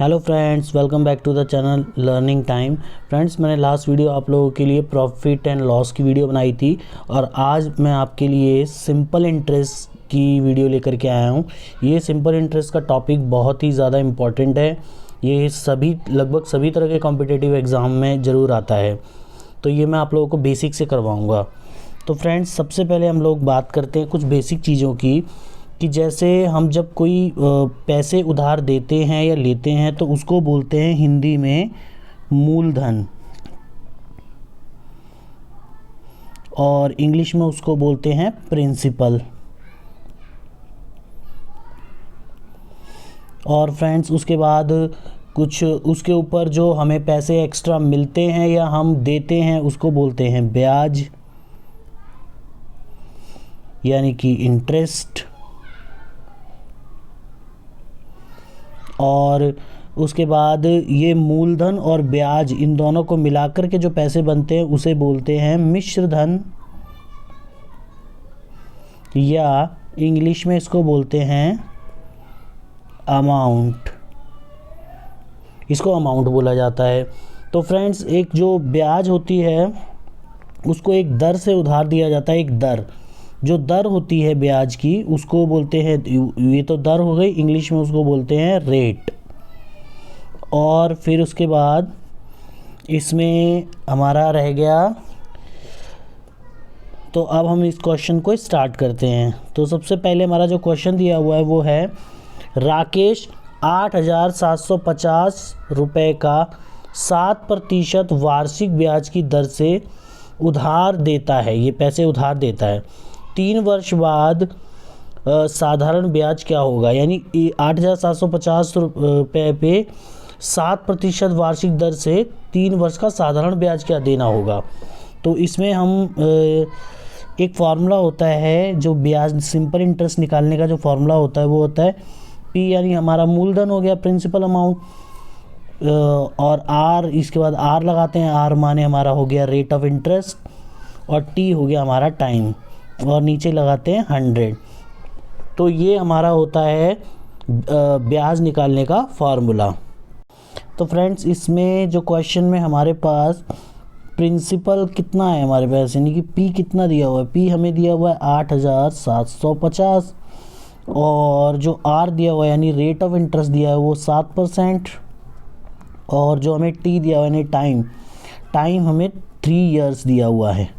Hello friends, welcome back to the channel learning time. Friends, मैंने last video आप लोगों के लिए प्रॉफिट एंड लॉस की वीडियो बनाई थी और आज मैं आपके लिए सिंपल इंटरेस्ट की वीडियो लेकर के आया हूँ। ये सिंपल इंटरेस्ट का टॉपिक बहुत ही ज़्यादा इम्पॉर्टेंट है। ये लगभग सभी तरह के कॉम्पिटिटिव एग्ज़ाम में ज़रूर आता है, तो ये मैं आप लोगों को बेसिक से करवाऊँगा। तो फ्रेंड्स, सबसे पहले हम लोग बात करते हैं कुछ बेसिक चीज़ों की कि जैसे हम जब कोई पैसे उधार देते हैं या लेते हैं तो उसको बोलते हैं हिंदी में मूलधन और इंग्लिश में उसको बोलते हैं प्रिंसिपल। और फ्रेंड्स, उसके बाद कुछ उसके ऊपर जो हमें पैसे एक्स्ट्रा मिलते हैं या हम देते हैं उसको बोलते हैं ब्याज यानी कि इंटरेस्ट। और उसके बाद ये मूलधन और ब्याज इन दोनों को मिलाकर के जो पैसे बनते हैं उसे बोलते हैं मिश्र धन या इंग्लिश में इसको बोलते हैं अमाउंट। इसको अमाउंट बोला जाता है। तो फ्रेंड्स, एक जो ब्याज होती है उसको एक दर से उधार दिया जाता है। एक दर, जो दर होती है ब्याज की उसको बोलते हैं, ये तो दर हो गई, इंग्लिश में उसको बोलते हैं रेट। और फिर उसके बाद इसमें हमारा रह गया, तो अब हम इस क्वेश्चन को स्टार्ट करते हैं। तो सबसे पहले हमारा जो क्वेश्चन दिया हुआ है वो है, राकेश 8,750 रुपये का 7% वार्षिक ब्याज की दर से उधार देता है। ये पैसे उधार देता है। 3 वर्ष बाद साधारण ब्याज क्या होगा? यानी 8,750 रुपये पे 7% वार्षिक दर से 3 वर्ष का साधारण ब्याज क्या देना होगा? तो इसमें हम एक फार्मूला होता है जो ब्याज सिंपल इंटरेस्ट निकालने का जो फार्मूला होता है वो होता है पी, यानी हमारा मूलधन हो गया, प्रिंसिपल अमाउंट, और आर, इसके बाद आर लगाते हैं। आर माने हमारा हो गया रेट ऑफ इंटरेस्ट, और टी हो गया हमारा टाइम, और नीचे लगाते हैं 100। तो ये हमारा होता है ब्याज निकालने का फार्मूला। तो फ्रेंड्स, इसमें जो क्वेश्चन में हमारे पास प्रिंसिपल कितना है हमारे पास, यानी कि पी कितना दिया हुआ है? पी हमें दिया हुआ है 8,750, और जो आर दिया हुआ है यानी रेट ऑफ इंटरेस्ट दिया है वो 7%, और जो हमें टी दिया हुआ है यानी टाइम हमें 3 इयर्स दिया हुआ है।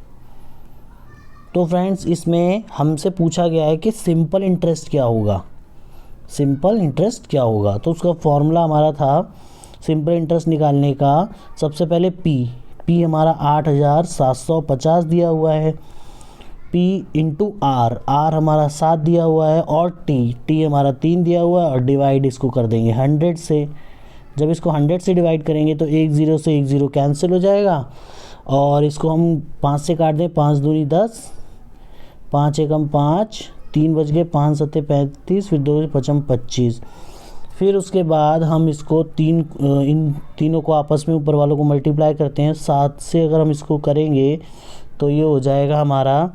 तो फ्रेंड्स, इसमें हमसे पूछा गया है कि सिंपल इंटरेस्ट क्या होगा। सिंपल इंटरेस्ट क्या होगा? तो उसका फॉर्मूला हमारा था सिंपल इंटरेस्ट निकालने का। सबसे पहले पी हमारा 8,750 दिया हुआ है, पी इंटू आर हमारा 7 दिया हुआ है, और टी हमारा 3 दिया हुआ है, और डिवाइड इसको कर देंगे 100 से। जब इसको 100 से डिवाइड करेंगे तो 1 0 से 1 0 कैंसिल हो जाएगा, और इसको हम 5 से काट दें, 5 दूनी 10, 5 एकम 5, 3 बच गए, 5 सत्ते 35, फिर 2 पचम 25। फिर उसके बाद हम इसको इन तीनों को आपस में ऊपर वालों को मल्टीप्लाई करते हैं। 7 से अगर हम इसको करेंगे तो ये हो जाएगा हमारा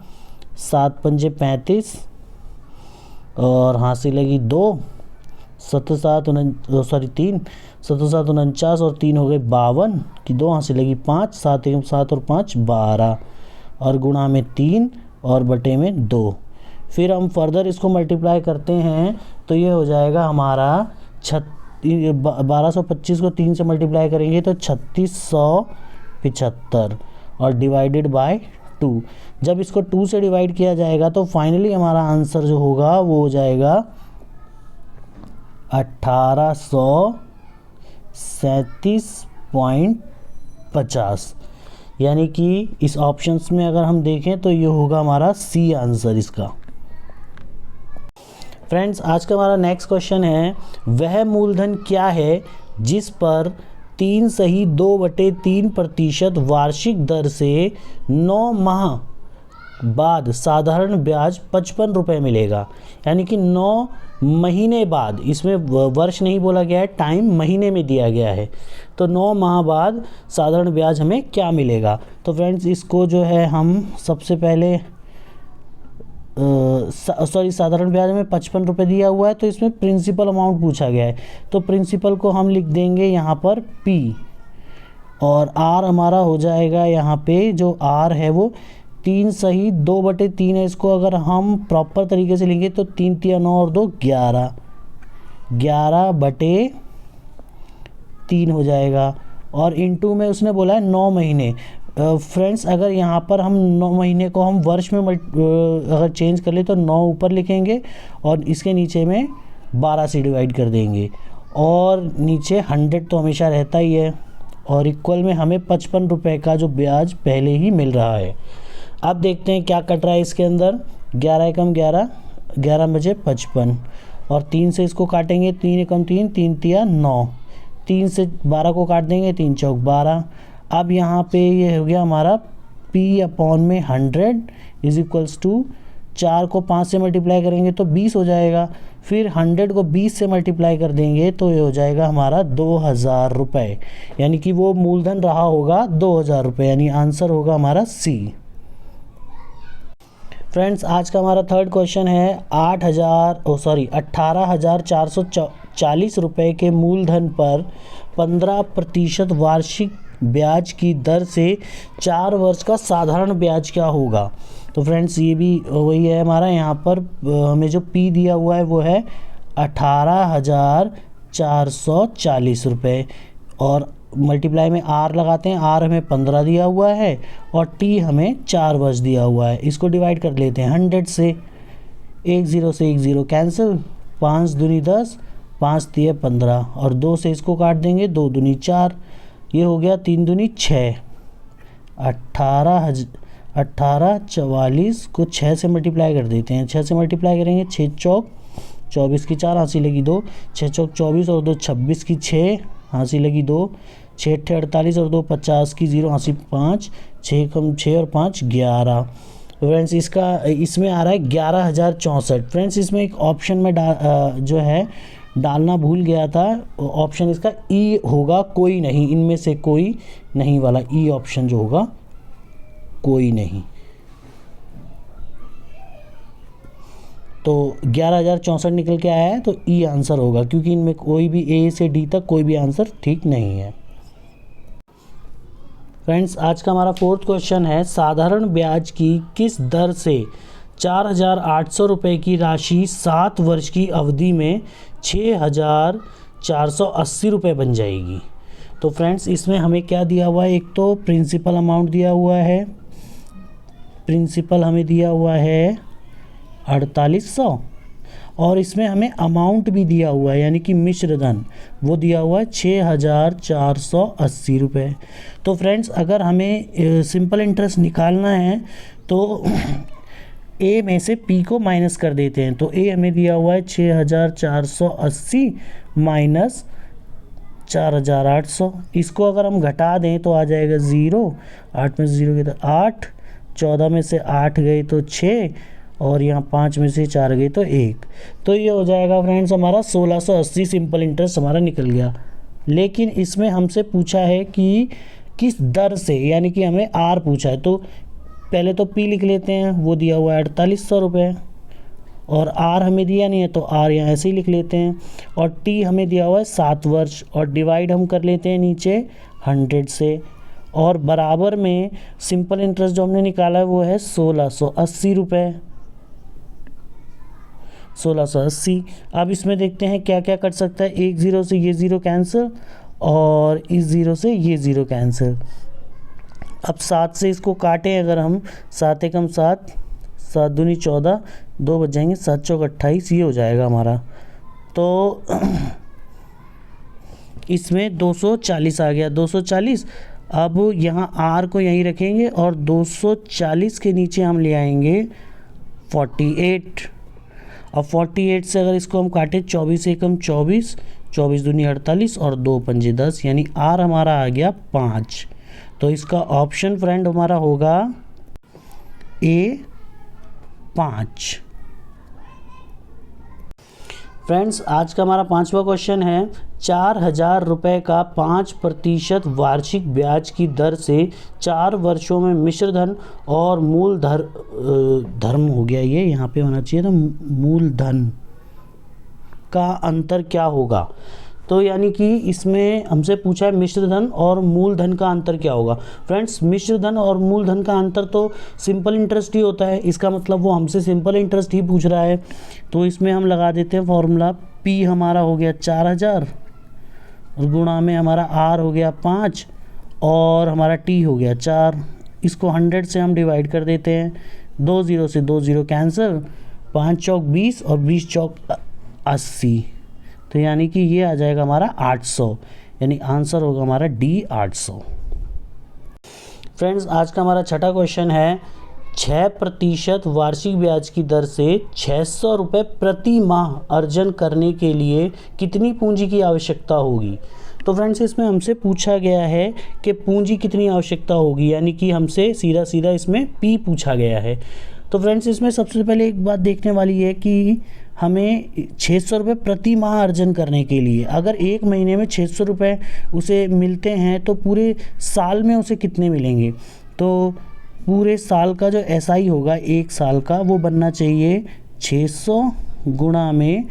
7 पंजे 35, और हासिल लगी 2, 3 7 49, और 3 हो गए 52 की 2 हासिल लगी 5, 7 एकम 7 और 5 12, और गुणा में 3 और बटे में 2। फिर हम फर्दर इसको मल्टीप्लाई करते हैं तो ये हो जाएगा हमारा 1225 को 3 से मल्टीप्लाई करेंगे तो 3675, और डिवाइडेड बाय 2। जब इसको 2 से डिवाइड किया जाएगा तो फाइनली हमारा आंसर जो होगा वो हो जाएगा 1837.50। यानी कि इस ऑप्शंस में अगर हम देखें तो ये होगा हमारा सी आंसर इसका। फ्रेंड्स, आज का हमारा नेक्स्ट क्वेश्चन है, वह मूलधन क्या है जिस पर 3 सही 2/3% वार्षिक दर से 9 माह बाद साधारण ब्याज 55 रुपये मिलेगा। यानी कि 9 महीने बाद, इसमें वर्ष नहीं बोला गया है, टाइम महीने में दिया गया है, तो 9 माह बाद साधारण ब्याज हमें क्या मिलेगा? तो फ्रेंड्स, इसको जो है हम सबसे पहले सॉरी साधारण ब्याज में 55 रुपये दिया हुआ है, तो इसमें प्रिंसिपल अमाउंट पूछा गया है, तो प्रिंसिपल को हम लिख देंगे यहाँ पर P, और R हमारा हो जाएगा यहाँ पे जो R है वो 3 सही 2/3 है। इसको अगर हम प्रॉपर तरीके से लेंगे तो 3 3 9 और 2 11, 11/3 हो जाएगा। और इनटू में उसने बोला है 9 महीने। फ्रेंड्स अगर यहाँ पर हम 9 महीने को हम वर्ष में अगर चेंज कर ले तो 9 ऊपर लिखेंगे और इसके नीचे में 12 से डिवाइड कर देंगे, और नीचे 100 तो हमेशा रहता ही है, और इक्वल में हमें 55 रुपये का जो ब्याज पहले ही मिल रहा है। अब देखते हैं क्या कट रहा है इसके अंदर। 11 एकम 11, 11 बजे 55, और 3 से इसको काटेंगे, 3 एकम 3, 3 तिया 9, 3 से 12 को काट देंगे, 3 चौक 12। अब यहाँ पे ये हो गया हमारा P/100 इज इक्वल्स टू 4 को 5 से मल्टीप्लाई करेंगे तो 20 हो जाएगा, फिर 100 को 20 से मल्टीप्लाई कर देंगे तो ये हो जाएगा हमारा 2000 रुपये, यानी कि वो मूलधन रहा होगा 2000 रुपये, यानी आंसर होगा हमारा C। फ्रेंड्स आज का हमारा थर्ड क्वेश्चन है 18,440 रुपये के मूलधन पर 15% वार्षिक ब्याज की दर से 4 वर्ष का साधारण ब्याज क्या होगा। तो फ्रेंड्स ये भी वही है हमारा, यहाँ पर हमें जो P दिया हुआ है वो है 18,440 रुपये, और मल्टीप्लाई में R लगाते हैं, R हमें 15 दिया हुआ है और T हमें 4 वर्ष दिया हुआ है। इसको डिवाइड कर लेते हैं 100 से, 1 0 से 1 0 कैंसिल, 5 दूनी 10, 5 तिया 15, और 2 से इसको काट देंगे, 2 दूनी 4, ये हो गया 3 दूनी 6, 1844 को 6 से मल्टीप्लाई कर देते हैं, 6 से मल्टीप्लाई करेंगे, 6 चौक 24 की 4, हाँसी लगी 2, 6 चौक 24 और 2 26 की 6, हाँसी लगी 2, 6 48 और 2 50 की 0, हाँसी 5, 6 कम 6 और 5 11। फ्रेंड्स इसमें आ रहा है 11,064। फ्रेंड्स इसमें एक ऑप्शन में जो है डालना भूल गया था, ऑप्शन इसका ई होगा, कोई नहीं, इनमें से कोई नहीं वाला ई ऑप्शन जो होगा कोई नहीं। तो 11,064 निकल के आया है, तो ई आंसर होगा, क्योंकि इनमें कोई भी ए से डी तक कोई भी आंसर ठीक नहीं है। फ्रेंड्स आज का हमारा फोर्थ क्वेश्चन है साधारण ब्याज की किस दर से 4,800 रुपये की राशि 7 वर्ष की अवधि में 6,480 रुपये बन जाएगी। तो फ्रेंड्स इसमें हमें क्या दिया हुआ है, एक तो प्रिंसिपल अमाउंट दिया हुआ है, प्रिंसिपल हमें दिया हुआ है 4800, और इसमें हमें अमाउंट भी दिया हुआ है, यानी कि मिश्र धन वो दिया हुआ है 6,480 रुपये। तो फ्रेंड्स अगर हमें सिंपल इंटरेस्ट निकालना है तो ए में से P को माइनस कर देते हैं। तो ए हमें दिया हुआ है 6,480 माइनस 4,800, इसको अगर हम घटा दें तो आ जाएगा 0, 8 में से 0 गए तो 8, 14 में से 8 गए तो 6, और यहाँ 5 में से 4 गए तो 1, तो ये हो जाएगा फ्रेंड्स हमारा 1680 सिंपल इंटरेस्ट हमारा निकल गया। लेकिन इसमें हमसे पूछा है कि किस दर से, यानी कि हमें R पूछा है, तो पहले तो P लिख लेते हैं, वो दिया हुआ है 4800 रुपये, और R हमें दिया नहीं है तो R यहाँ ऐसे ही लिख लेते हैं, और T हमें दिया हुआ है 7 वर्ष, और डिवाइड हम कर लेते हैं नीचे 100 से, और बराबर में सिंपल इंटरेस्ट जो हमने निकाला है वो है 1680 रुपये, 1680। अब इसमें देखते हैं क्या क्या कट सकता है, 1 0 से ये 0 कैंसिल, और इस 0 से ये 0 कैंसिल। अब 7 से इसको काटें अगर हम, 7 एकम 7, 7 दूनी 14, 2 बच जाएंगे, 7 चौक 28, ये हो जाएगा हमारा। तो इसमें 240 आ गया, 240। अब यहाँ R को यहीं रखेंगे और 240 के नीचे हम ले आएंगे 48। अब 48 से अगर इसको हम काटें, 24 एकम 24, 24 दूनी 48 और 2 पंजे 10, यानी R हमारा आ गया 5। तो इसका ऑप्शन फ्रेंड हमारा होगा A 5। फ्रेंड्स आज का हमारा 5वां क्वेश्चन है 4,000 रुपये का 5% वार्षिक ब्याज की दर से 4 वर्षों में मिश्रधन और धर्म हो गया, ये यहाँ पे होना चाहिए था मूलधन का अंतर क्या होगा। तो यानी कि इसमें हमसे पूछा है मिश्रधन और मूलधन का अंतर क्या होगा। फ्रेंड्स मिश्रधन और मूलधन का अंतर तो सिंपल इंटरेस्ट ही होता है, इसका मतलब वो हमसे सिंपल इंटरेस्ट ही पूछ रहा है। तो इसमें हम लगा देते हैं फॉर्मूला, पी हमारा हो गया 4,000 और गुणा में हमारा आर हो गया 5 और हमारा टी हो गया 4। इसको 100 से हम डिवाइड कर देते हैं, 2 0 से 2 0 कैंसिल, 5 चौक 20 और 20 चौक 80, तो यानी कि ये आ जाएगा हमारा 800, यानी आंसर होगा हमारा डी 800। फ्रेंड्स आज का हमारा छठा क्वेश्चन है 6% वार्षिक ब्याज की दर से 600 रुपये प्रति माह अर्जन करने के लिए कितनी पूंजी की आवश्यकता होगी। तो फ्रेंड्स इसमें हमसे पूछा गया है कि पूंजी कितनी आवश्यकता होगी, यानी कि हमसे सीधा सीधा इसमें पी पूछा गया है। तो फ्रेंड्स इसमें सबसे पहले एक बात देखने वाली है कि हमें 600 रुपये प्रति माह अर्जन करने के लिए, अगर एक महीने में 600 रुपये उसे मिलते हैं तो पूरे साल में उसे कितने मिलेंगे। तो पूरे साल का जो एसआई होगा एक साल का वो बनना चाहिए 600 गुणा में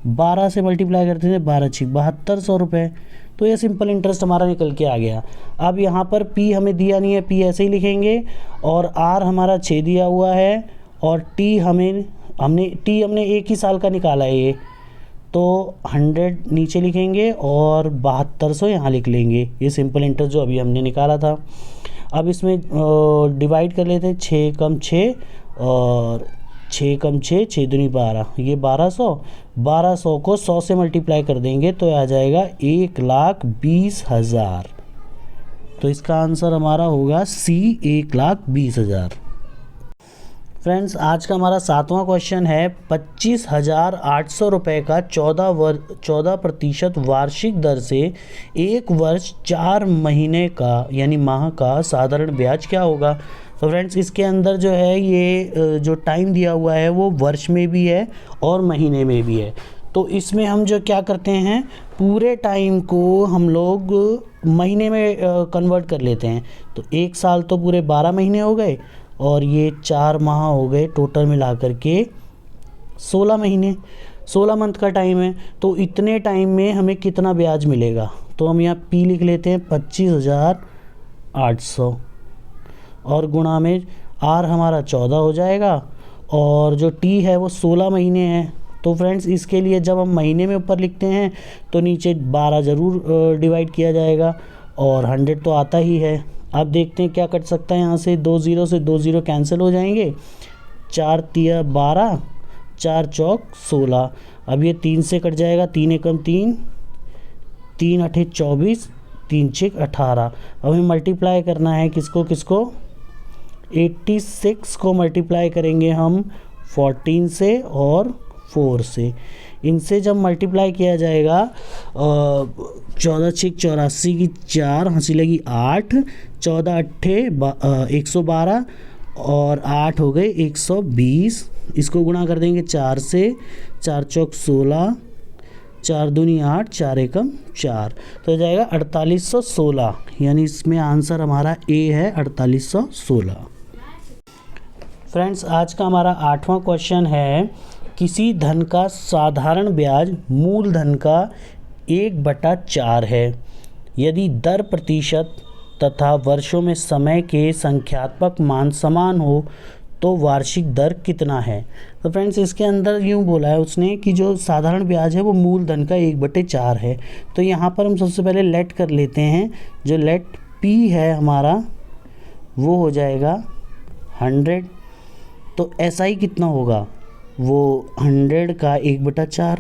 12 से मल्टीप्लाई करते थे, 12 6 7200 रुपये। तो ये सिंपल इंटरेस्ट हमारा निकल के आ गया। अब यहाँ पर पी हमें दिया नहीं है, पी ऐसे ही लिखेंगे, और आर हमारा 6 दिया हुआ है और टी हमने एक ही साल का निकाला है ये, तो 100 नीचे लिखेंगे और 7200 यहाँ लिख लेंगे। ये सिंपल इंटरेस्ट जो अभी हमने निकाला था। अब इसमें डिवाइड कर लेते हैं, 6 कम 6 और 6 कम 6 6 दूनी 12, ये 1200 को 100 से मल्टीप्लाई कर देंगे तो आ जाएगा 1,20,000। तो इसका आंसर हमारा होगा सी 1,20,000। फ्रेंड्स आज का हमारा 7वां क्वेश्चन है 25,800 रुपये का 14% वार्षिक दर से 1 वर्ष 4 महीने का यानी माह का साधारण ब्याज क्या होगा। तो फ्रेंड्स इसके अंदर जो है ये जो टाइम दिया हुआ है वो वर्ष में भी है और महीने में भी है। तो इसमें हम जो क्या करते हैं, पूरे टाइम को हम लोग महीने में कन्वर्ट कर लेते हैं। तो एक साल तो पूरे 12 महीने हो गए और ये 4 माह हो गए, टोटल मिला करके 16 महीने, 16 मंथ का टाइम है। तो इतने टाइम में हमें कितना ब्याज मिलेगा। तो हम यहाँ पी लिख लेते हैं 25,800 और गुणा में आर हमारा 14 हो जाएगा और जो टी है वो 16 महीने है। तो फ्रेंड्स इसके लिए जब हम महीने में ऊपर लिखते हैं तो नीचे 12 ज़रूर डिवाइड किया जाएगा और 100 तो आता ही है। अब देखते हैं क्या कट सकता है यहाँ से, 2 0 से 2 0 कैंसिल हो जाएंगे, 4 तिया 12, 4 चौक 16। अब ये 3 से कट जाएगा, 3 एकम 3, 3 8 24, 3 6 18। अब हमें मल्टीप्लाई करना है किसको 86 को मल्टीप्लाई करेंगे हम 14 से और 4 से। इनसे जब मल्टीप्लाई किया जाएगा 14 6 84 की 4 हंसी लगी 8, 14 8 112 और 8 हो गए 120। इसको गुणा कर देंगे 4 से, 4 चौक 16, 4 दूनी 8, 4 एकम 4, तो हो जाएगा 4816। यानी इसमें आंसर हमारा ए है 4816। फ्रेंड्स आज का हमारा 8वां क्वेश्चन है किसी धन का साधारण ब्याज मूलधन का 1/4 है। यदि दर प्रतिशत तथा वर्षों में समय के संख्यात्मक मान समान हो तो वार्षिक दर कितना है। तो फ्रेंड्स इसके अंदर यूँ बोला है उसने कि जो साधारण ब्याज है वो मूलधन का 1/4 है। तो यहाँ पर हम सबसे पहले लेट कर लेते हैं, जो लेट पी है हमारा वो हो जाएगा 100। तो एसआई कितना होगा, वो 100 का 1/4,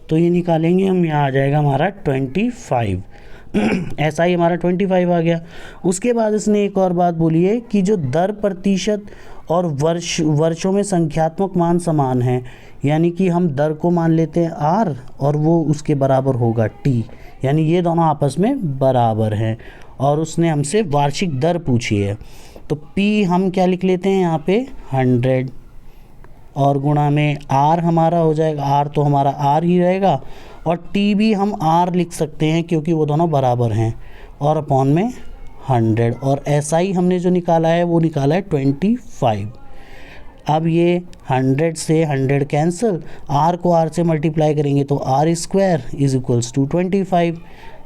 तो ये निकालेंगे हम, यहाँ आ जाएगा हमारा 25। एसआई हमारा 25 आ गया। उसके बाद इसने एक और बात बोली है कि जो दर प्रतिशत और वर्षों में संख्यात्मक मान समान है, यानी कि हम दर को मान लेते हैं आर और वो उसके बराबर होगा टी, यानी ये दोनों आपस में बराबर हैं। और उसने हमसे वार्षिक दर पूछी है, तो पी हम क्या लिख लेते हैं यहाँ पे 100 और गुणा में आर हमारा हो जाएगा, आर तो हमारा आर ही रहेगा, और टी भी हम आर लिख सकते हैं क्योंकि वो दोनों बराबर हैं, और अपॉन में 100। और SI हमने जो निकाला है वो निकाला है 25। अब ये 100 से 100 कैंसिल, आर को आर से मल्टीप्लाई करेंगे तो R square is equals to 25।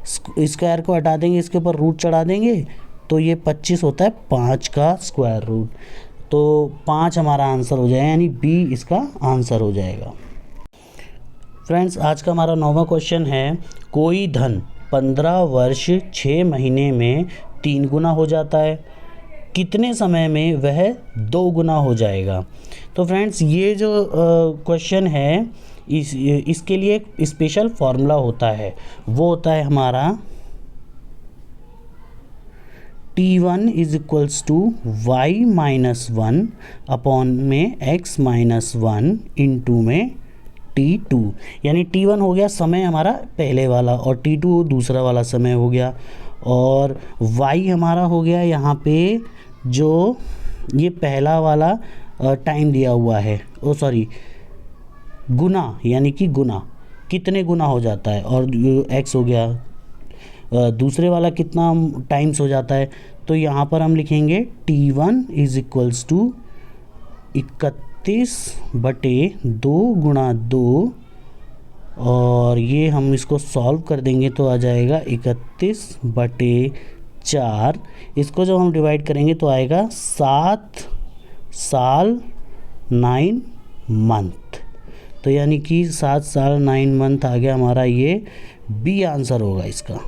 Square को हटा देंगे, इसके ऊपर रूट चढ़ा देंगे तो ये 25 होता है 5 का स्क्वायर रूट। तो 5 हमारा आंसर हो जाएगा, यानी बी इसका आंसर हो जाएगा। फ्रेंड्स, आज का हमारा 9वां क्वेश्चन है, कोई धन 15 वर्ष 6 महीने में 3 गुना हो जाता है, कितने समय में वह 2 गुना हो जाएगा। तो फ्रेंड्स, ये जो क्वेश्चन है इसके लिए एक स्पेशल फॉर्मूला होता है, वो होता है हमारा T1 is equals to Y minus 1 upon में x माइनस 1 इंटू में T2। यानी T1 हो गया समय हमारा पहले वाला और T2 दूसरा वाला समय हो गया, और y हमारा हो गया यहाँ पे जो ये पहला वाला टाइम दिया हुआ है, गुना, यानी कि गुना कितने गुना हो जाता है, और x हो गया दूसरे वाला कितना टाइम्स हो जाता है। तो यहाँ पर हम लिखेंगे T1 इज इक्वल्स टू 31/2 गुणा 2, और ये हम इसको सॉल्व कर देंगे तो आ जाएगा 31/4। इसको जब हम डिवाइड करेंगे तो आएगा 7 साल 9 मंथ। तो यानी कि 7 साल 9 मंथ आ गया हमारा, ये बी आंसर होगा इसका।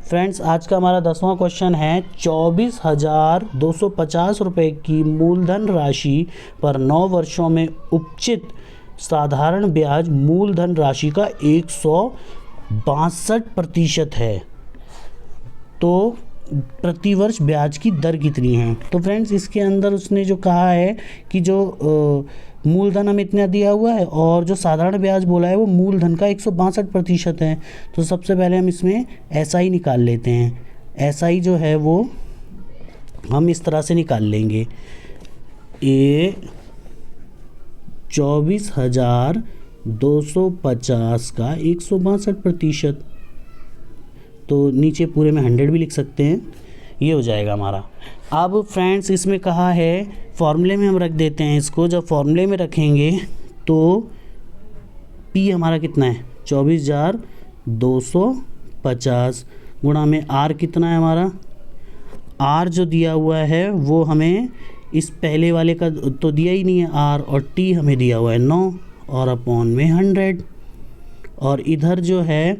फ्रेंड्स, आज का हमारा 10वां क्वेश्चन है, 24,250 रुपये की मूलधन राशि पर 9 वर्षों में उपचित साधारण ब्याज मूलधन राशि का 162% है, तो प्रतिवर्ष ब्याज की दर कितनी है। तो फ्रेंड्स, इसके अंदर उसने जो कहा है कि जो मूलधन हमें इतना दिया हुआ है और जो साधारण ब्याज बोला है वो मूलधन का 162% है। तो सबसे पहले हम इसमें SI निकाल लेते हैं। SI जो है वो हम इस तरह से निकाल लेंगे, 24,250 का 162%, तो नीचे पूरे में 100 भी लिख सकते हैं, ये हो जाएगा हमारा। अब फ्रेंड्स, इसमें कहा है फॉर्मूले में हम रख देते हैं इसको। जब फॉर्मूले में रखेंगे तो P हमारा कितना है 24,250 गुणा में R कितना है हमारा, R जो दिया हुआ है वो हमें इस पहले वाले का तो दिया ही नहीं है R, और T हमें दिया हुआ है 9 और अपॉन में 100। और इधर जो है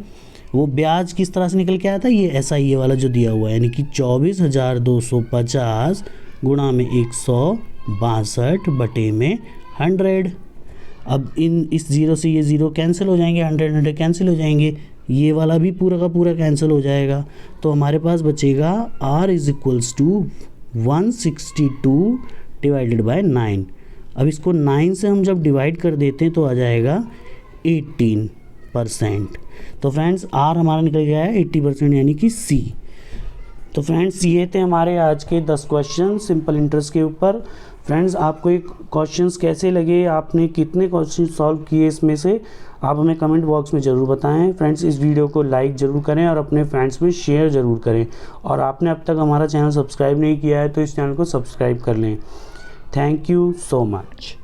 वो ब्याज किस तरह से निकल के आया था, ये ऐसा ये वाला जो दिया हुआ है, यानी कि 24,250 गुणा में 162 में 100। अब इस ज़ीरो से ये ज़ीरो कैंसिल हो जाएंगे, 100 कैंसिल हो जाएंगे, ये वाला भी पूरा का पूरा कैंसिल हो जाएगा। तो हमारे पास बचेगा R is equals to 162 divided by 9। अब इसको 9 से हम जब डिवाइड कर देते हैं तो आ जाएगा 18%। तो फ्रेंड्स, R हमारा निकल गया है 80%, यानी कि C। तो फ्रेंड्स, ये थे हमारे आज के 10 क्वेश्चन सिंपल इंटरेस्ट के ऊपर। फ्रेंड्स, आपको ये क्वेश्चंस कैसे लगे, आपने कितने क्वेश्चन सॉल्व किए इसमें से, आप हमें कमेंट बॉक्स में ज़रूर बताएं। फ्रेंड्स, इस वीडियो को लाइक ज़रूर करें और अपने फ्रेंड्स में शेयर ज़रूर करें, और आपने अब तक हमारा चैनल सब्सक्राइब नहीं किया है तो इस चैनल को सब्सक्राइब कर लें। Thank you so much.